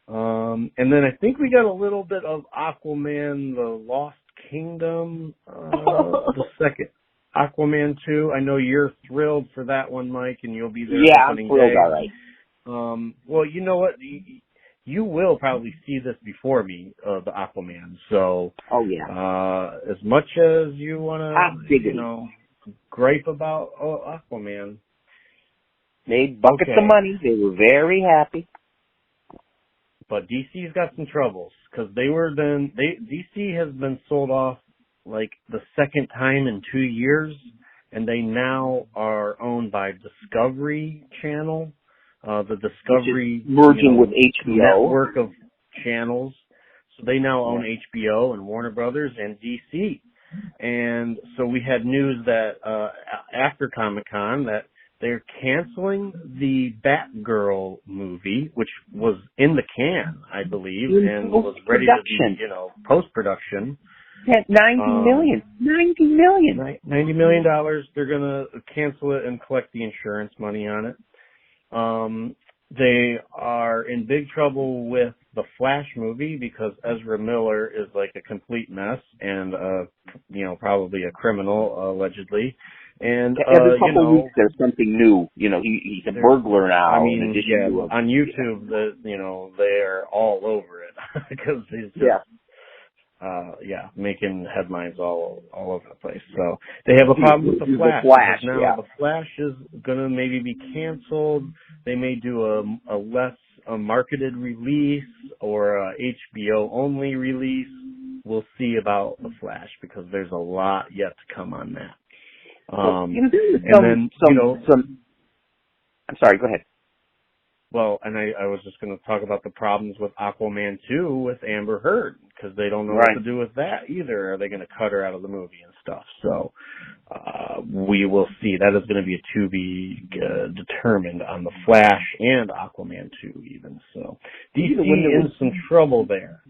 And then I think we got a little bit of Aquaman: The Lost Kingdom, the second. Aquaman 2. I know you're thrilled for that one, Mike, and you'll be there Yeah, I'm opening thrilled. day. All right. Well, you know what? You will probably see this before me, the Aquaman. So, Oh yeah. as much as you want to, Diggity. gripe about Aquaman, Made buckets of money. They were very happy. But DC's got some troubles because DC has been sold off like the second time in 2 years, and they now are owned by Discovery Channel, the Discovery merging with HBO network of channels. So they now own HBO and Warner Brothers and DC. And so we had news that after Comic-Con that they're canceling the Batgirl movie, which was in the can, I believe, and was ready to be, post-production. At $90 million. $90 million. They're going to cancel it and collect the insurance money on it. They are in big trouble with the Flash movie because Ezra Miller is like a complete mess and, probably a criminal, allegedly. And every couple weeks there's something new. He's a burglar now. I mean, in addition to on YouTube, they're all over it because he's just making headlines all over the place. So they have a problem with the Flash. Now the Flash is gonna maybe be canceled. They may do a marketed release or a HBO only release. We'll see about the Flash because there's a lot yet to come on that. I'm sorry, go ahead. Well, and I was just going to talk about the problems with Aquaman 2 with Amber Heard because they don't know what to do with that either. Are they going to cut her out of the movie and stuff? So we will see. That is going to be to be determined on the Flash and Aquaman 2 even. So DC in some trouble there.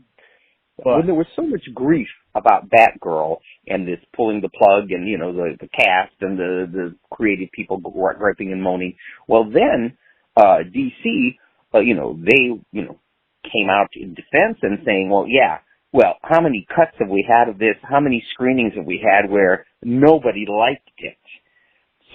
But when there was so much grief about Batgirl and this pulling the plug and, the cast and the creative people griping and moaning, well then, DC, they, came out in defense and saying, how many cuts have we had of this? How many screenings have we had where nobody liked it?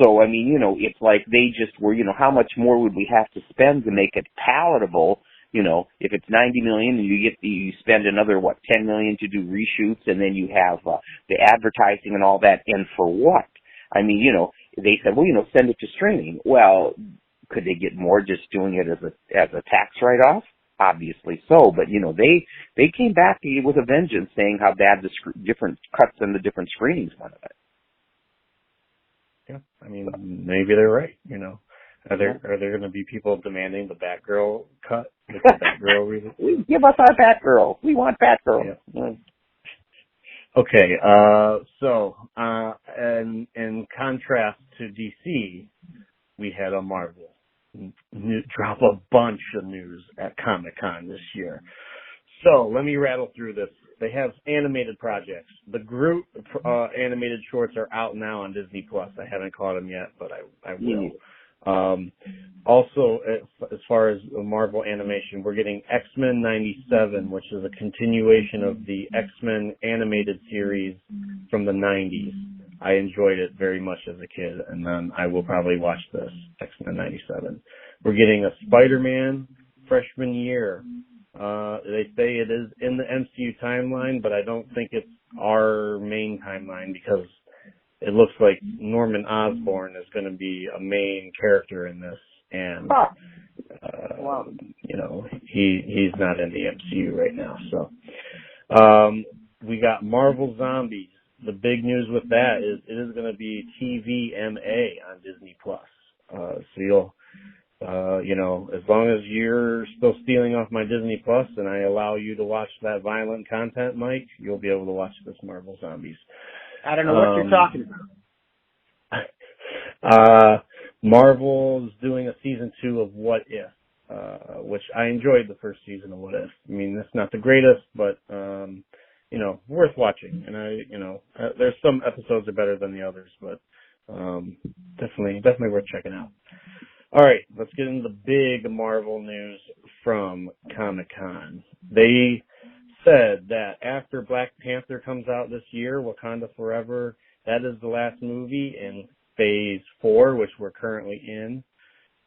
So, I mean, it's like they just were, how much more would we have to spend to make it palatable? If it's $90 million and you spend another, $10 million to do reshoots and then you have the advertising and all that, and for what? I mean, they said, send it to streaming. Well, could they get more just doing it as a tax write-off? Obviously so, but they came back with a vengeance saying how bad the different cuts and the different screenings went of it. Yeah, I mean, maybe they're right, Are there going to be people demanding the Batgirl cut? The Batgirl release? Give us our Batgirl. We want Batgirl. Yeah. Okay, so in contrast to DC, we had a Marvel drop a bunch of news at Comic-Con this year. So let me rattle through this. They have animated projects. The Groot animated shorts are out now on Disney Plus. I haven't caught them yet, but I will. Also, as far as Marvel animation, we're getting X-Men 97, which is a continuation of the X-Men animated series from the 90s. I enjoyed it very much as a kid, and then I will probably watch this, X-Men 97. We're getting a Spider-Man freshman year. They say it is in the MCU timeline, but I don't think it's our main timeline because it looks like Norman Osborn is going to be a main character in this, and he's not in the MCU right now. So we got Marvel Zombies. The big news with that is it is going to be TVMA on Disney Plus. So you'll, as long as you're still stealing off my Disney Plus and I allow you to watch that violent content, Mike, you'll be able to watch this Marvel Zombies. I don't know what you're talking about. Marvel's doing a season 2 of What If, which I enjoyed the first season of What If. I mean, it's not the greatest, but, worth watching. And there's some episodes are better than the others, but, definitely worth checking out. All right, let's get into the big Marvel news from Comic-Con. They said that after Black Panther comes out this year, Wakanda Forever, That is the last movie in Phase 4, which we're currently in.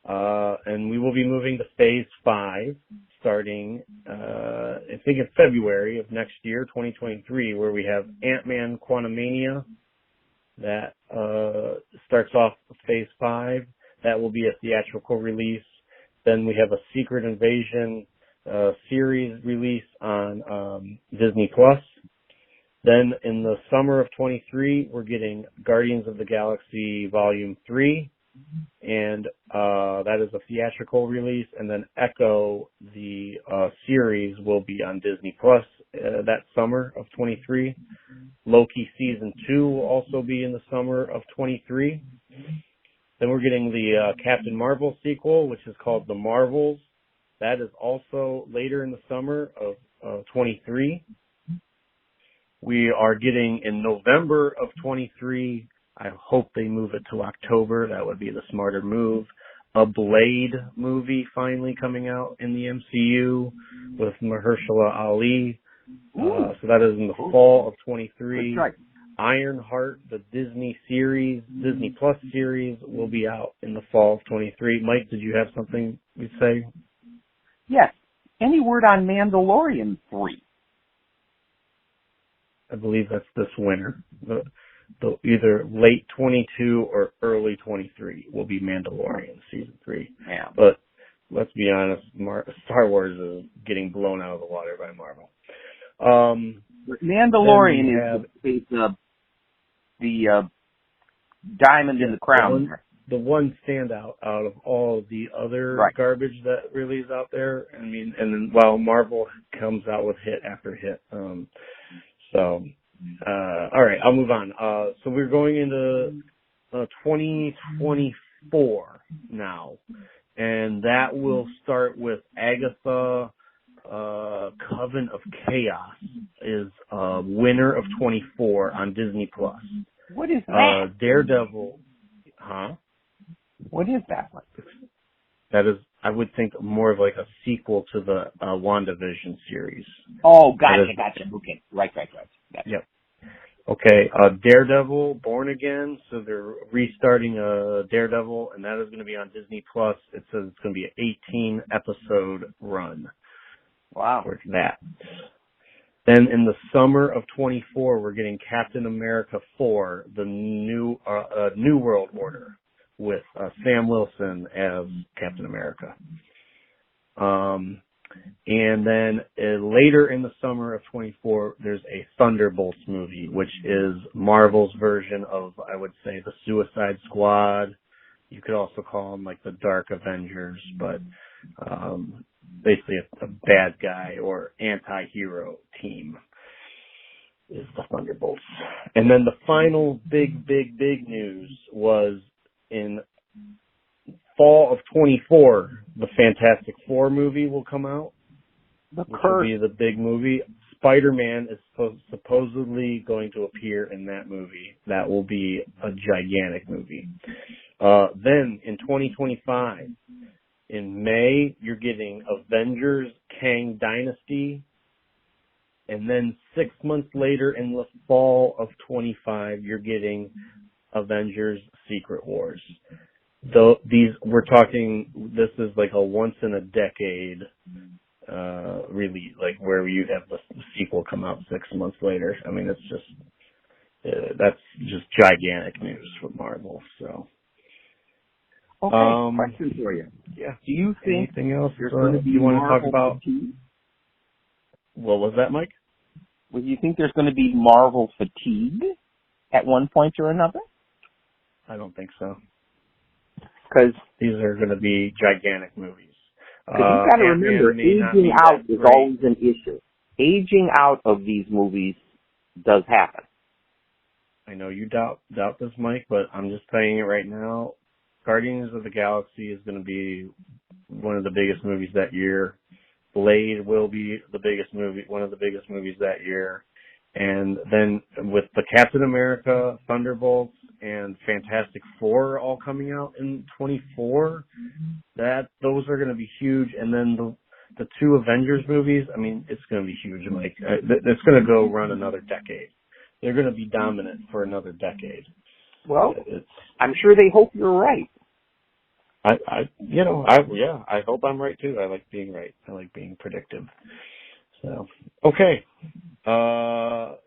And we will be moving to Phase 5 starting, I think in February of next year, 2023, where we have Ant-Man Quantumania. That starts off Phase 5. That will be a theatrical release. Then we have a Secret Invasion series release on Disney+. Then in the summer of 23, we're getting Guardians of the Galaxy Volume 3, and that is a theatrical release. And then Echo, the series, will be on Disney+ that summer of 23. Loki Season 2 will also be in the summer of 23. Then we're getting the Captain Marvel sequel, which is called The Marvels. That is also later in the summer of 23. We are getting in November of 23, I hope they move it to October. That would be the smarter move. A Blade movie finally coming out in the MCU with Mahershala Ali. So that is in the fall of 23. That's right. Ironheart, the Disney series, Disney Plus series, will be out in the fall of 23. Mike, did you have something you'd say? Yes. Any word on Mandalorian 3? I believe that's this winter. The either late 22 or early 23 will be Mandalorian season 3. Yeah. But let's be honest, Star Wars is getting blown out of the water by Marvel. Mandalorian is the diamond in the crown. The one standout out of all of the other garbage that really is out there. I mean, and then while Marvel comes out with hit after hit. All right, I'll move on. So we're going into 2024 now, and that will start with Agatha. Coven of Chaos is winner of 24 on Disney Plus. What is that? Daredevil, What is that one? That is, I would think, more of like a sequel to the WandaVision series. Oh, gotcha. Okay, right. Gotcha. Yep. Okay, Daredevil, Born Again. So they're restarting Daredevil, and that is going to be on Disney Plus. It says it's going to be an 18-episode run. Wow. For that. Then in the summer of 24, we're getting Captain America 4, the new World Order, with Sam Wilson as Captain America. And then later in the summer of 24, there's a Thunderbolts movie, which is Marvel's version of, I would say, the Suicide Squad. You could also call them like the Dark Avengers, but basically a bad guy or anti-hero team is the Thunderbolts. And then the final big news was in fall of 24, the Fantastic Four movie will come out. Which will be the big movie. Spider-Man is supposedly going to appear in that movie. That will be a gigantic movie. Then in 2025, in May, you're getting Avengers Kang Dynasty. And then 6 months later in the fall of 25, you're getting Avengers Secret Wars. We're talking, this is like a once in a decade release, like where you have the sequel come out 6 months later. I mean, it's just, that's just gigantic news for Marvel, so. Okay, question for you. Yeah. Do you think anything else there's going to be you want to Marvel talk about? fatigue? What was that, Mike? Well, do you think there's going to be Marvel fatigue at one point or another? I don't think so. Because these are going to be gigantic movies. You've got to remember, aging out is always an issue. Aging out of these movies does happen. I know you doubt this, Mike, but I'm just saying it right now. Guardians of the Galaxy is going to be one of the biggest movies that year. Blade will be one of the biggest movies that year. And then with the Captain America, Thunderbolts, and Fantastic Four all coming out in 24, those are going to be huge. And then the two Avengers movies, I mean, it's going to be huge, Mike. It's going to go run another decade. they're going to be dominant for another decade. Well, I'm sure they hope you're right. I hope I'm right too. I like being right. I like being predictive. So, okay.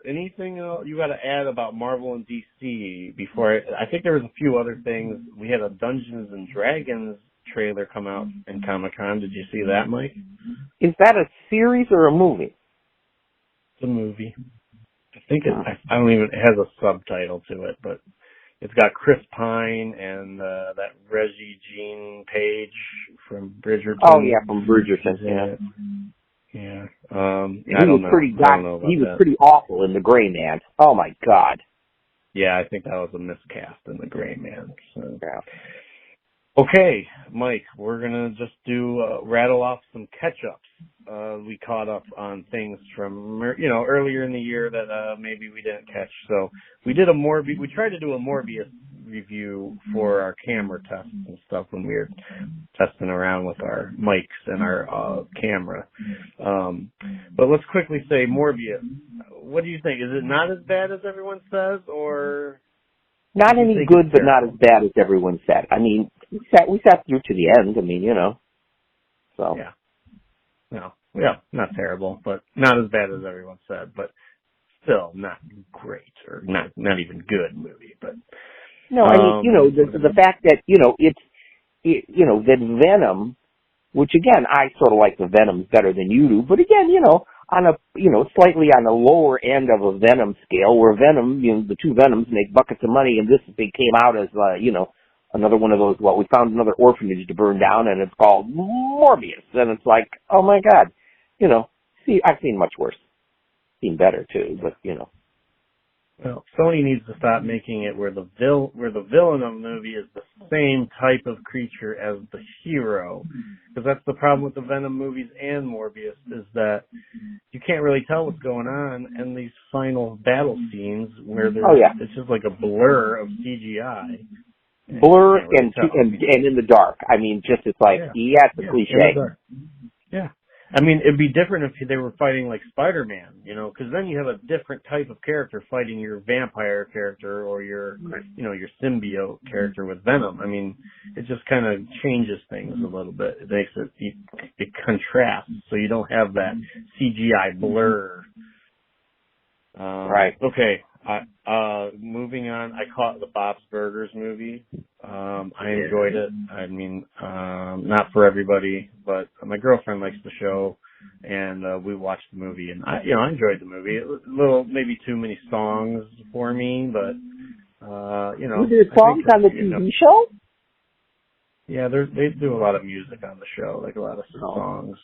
Anything you got to add about Marvel and DC before I think there was a few other things. We had a Dungeons and Dragons trailer come out in Comic-Con. Did you see that, Mike? Is that a series or a movie? It's a movie. I think I don't even, it has a subtitle to it, but it's got Chris Pine and that Reggie Jean Page from Bridgerton. Oh yeah, from Bridgerton. Yeah. Yeah. I don't know. He was pretty awful in The Gray Man. Oh my God. Yeah, I think that was a miscast in The Gray Man. So. Yeah. Okay, Mike, we're gonna just rattle off some catch-ups. We caught up on things from earlier in the year that maybe we didn't catch. So we did we tried to do a Morbius review for our camera tests and stuff when we were testing around with our mics and our camera. But let's quickly say Morbius. What do you think? Is it not as bad as everyone says, or not any good, but not as bad as everyone said? I mean, we sat through to the end. I mean, so yeah, no, yeah, not terrible, but not as bad as everyone said, but still not great or not even good movie, but. No, I mean, the fact that, that Venom, which again, I sort of like the Venoms better than you do, but again, on a, slightly on the lower end of a Venom scale, where Venom, the two Venoms make buckets of money, and this thing came out as, another one of those, we found another orphanage to burn down, and it's called Morbius, and it's like, oh my God, I've seen much worse. Seen better too, but, Well, Sony needs to stop making it where the villain of the movie is the same type of creature as the hero, because that's the problem with the Venom movies and Morbius, is that you can't really tell what's going on in these final battle scenes where it's just like a blur of CGI. Blur and in the dark. I mean, just it's like it's a cliche. Yeah. I mean, it'd be different if they were fighting like Spider-Man, because then you have a different type of character fighting your vampire character or your symbiote character with Venom. I mean, it just kind of changes things a little bit. It makes it contrasts, so you don't have that CGI blur. Right. Okay. Moving on, I caught the Bob's Burgers movie. I enjoyed it. I mean, not for everybody, but my girlfriend likes the show, and we watched the movie, and I enjoyed the movie. It was a little, maybe too many songs for me, but Was there songs on the TV show? Yeah, they do a lot of music on the show, like a lot of songs.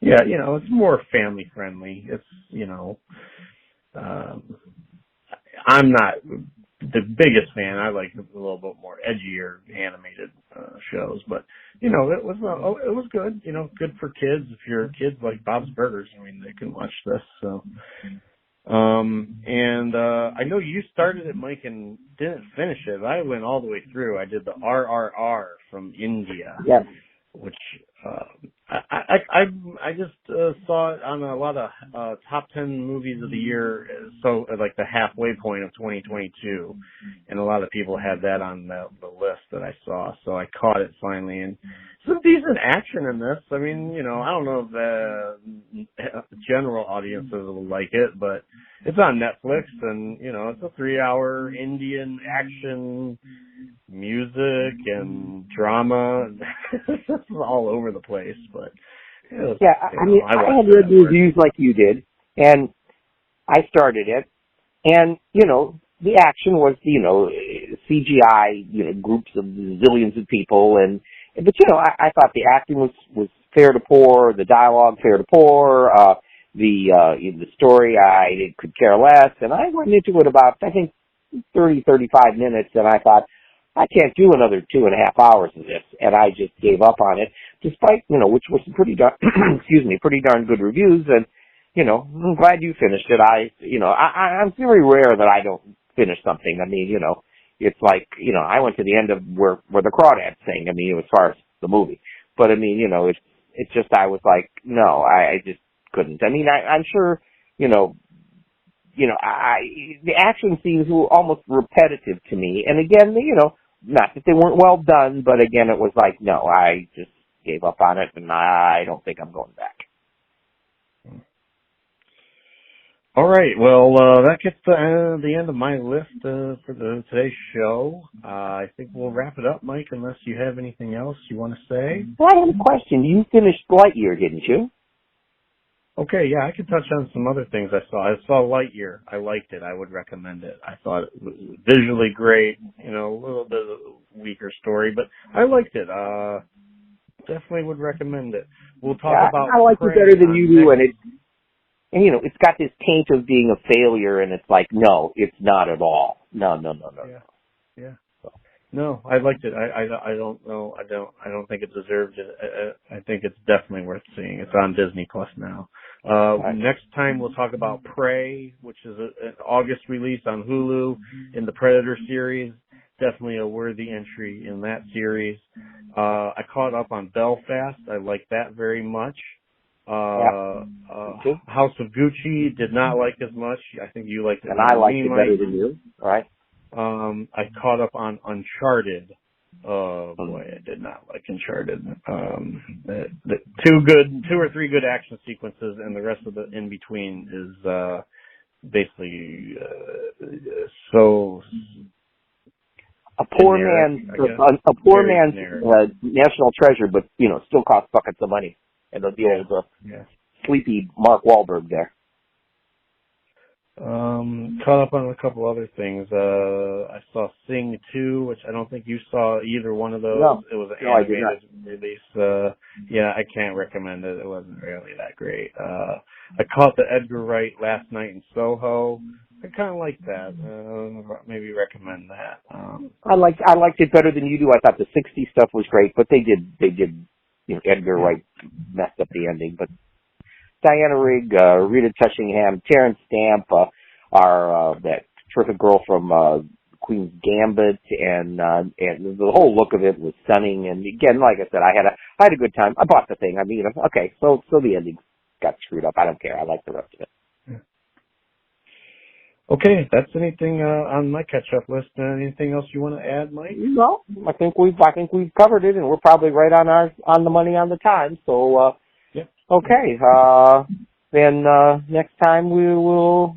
Yeah, it's more family friendly. It's I'm not the biggest fan. I like a little bit more edgier animated shows, but it was good. Good for kids. If your kids like Bob's Burgers, I mean, they can watch this. So, and I know you started it, Mike, and didn't finish it. I went all the way through. I did the RRR from India. Yes. Which I just saw it on a lot of top 10 movies of the year, so like the halfway point of 2022, and a lot of people had that on the list that I saw, so I caught it finally, and some decent action in this. I mean, I don't know if the general audiences will like it, but it's on Netflix, and it's a 3-hour Indian action music and drama. It's all over the place, but I had read reviews like you did, and I started it, and the action was CGI, groups of zillions of people, but I thought the acting was fair to poor, the dialogue fair to poor, the story I could care less, and I went into it about I think 35 minutes, and I thought, I can't do another 2.5 hours of this, and I just gave up on it, despite, which was some pretty darn good reviews, and, I'm glad you finished it. I'm very rare that I don't finish something. I mean, it's like, I went to the end of where the Crawdads sing, I mean, as far as the movie, but I mean, it's just, I was like, no, I just couldn't. I mean, I'm sure, the action scenes were almost repetitive to me. And again, not that they weren't well done, but again, it was like, no, I just gave up on it, and I don't think I'm going back. All right. Well, that gets to the end of my list for today's show. I think we'll wrap it up, Mike, unless you have anything else you want to say. Well, I have a question. You finished Lightyear, didn't you? Okay, yeah, I could touch on some other things I saw. I saw Lightyear. I liked it. I would recommend it. I thought it was visually great, a little bit of a weaker story, but I liked it. Definitely would recommend it. We'll talk about I like it better than you do, and it's got this taint of being a failure, and it's like, no, it's not at all. No. Yeah. No, I liked it. I don't know. I don't think it deserved it. I think it's definitely worth seeing. It's on Disney Plus now. Next time we'll talk about Prey, which is an August release on Hulu in the Predator series. Definitely a worthy entry in that series. I caught up on Belfast. I liked that very much. House of Gucci did not like as much. I think you liked it. And I liked it better than you. All right. I caught up on Uncharted. Oh boy, I did not like Uncharted. Two or three good action sequences, and the rest of the in between is basically so. A poor man's national treasure, but still costs buckets of money. And the old sleepy Mark Wahlberg there. Caught up on a couple other things. I saw Sing 2, which I don't think you saw either one of those. No. It was an animated release. I can't recommend it. It wasn't really that great. I caught the Edgar Wright Last Night in Soho. I kind of like that. Maybe recommend that. I liked it better than you do. I thought the 60s stuff was great, but they did Edgar Wright messed up the ending, but Diana Rigg, Rita Tushingham, Terrence Stamp, that terrific girl from Queen's Gambit, and the whole look of it was stunning. And again, like I said, I had a good time. I bought the thing. I mean, okay, so the ending got screwed up. I don't care. I like the rest of it. Okay, that's anything on my catch-up list. Anything else you want to add, Mike? No, I think we've covered it, and we're probably right on the money on the time. So, okay. Then next time we'll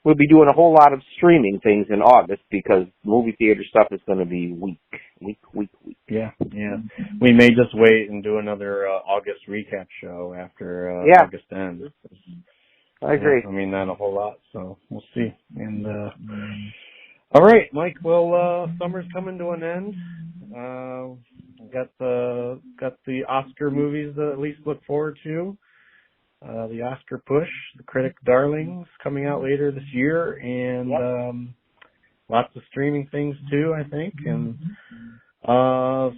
be doing a whole lot of streaming things in August because movie theater stuff is going to be weak. Yeah. We may just wait and do another August recap show after August ends. I agree. Not a whole lot, so we'll see. And all right, Mike. Well, summer's coming to an end. Got the Oscar movies to at least look forward to. The Oscar push, the critic darlings coming out later this year, and lots of streaming things too, I think. And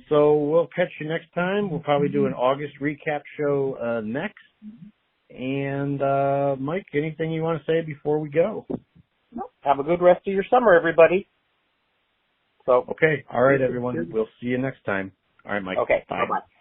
so we'll catch you next time. We'll probably do an August recap show next. And Mike, anything you want to say before we go? Have a good rest of your summer, everybody. So okay, all right, everyone. We'll see you next time. All right, Mike. Okay. Bye. Bye-bye.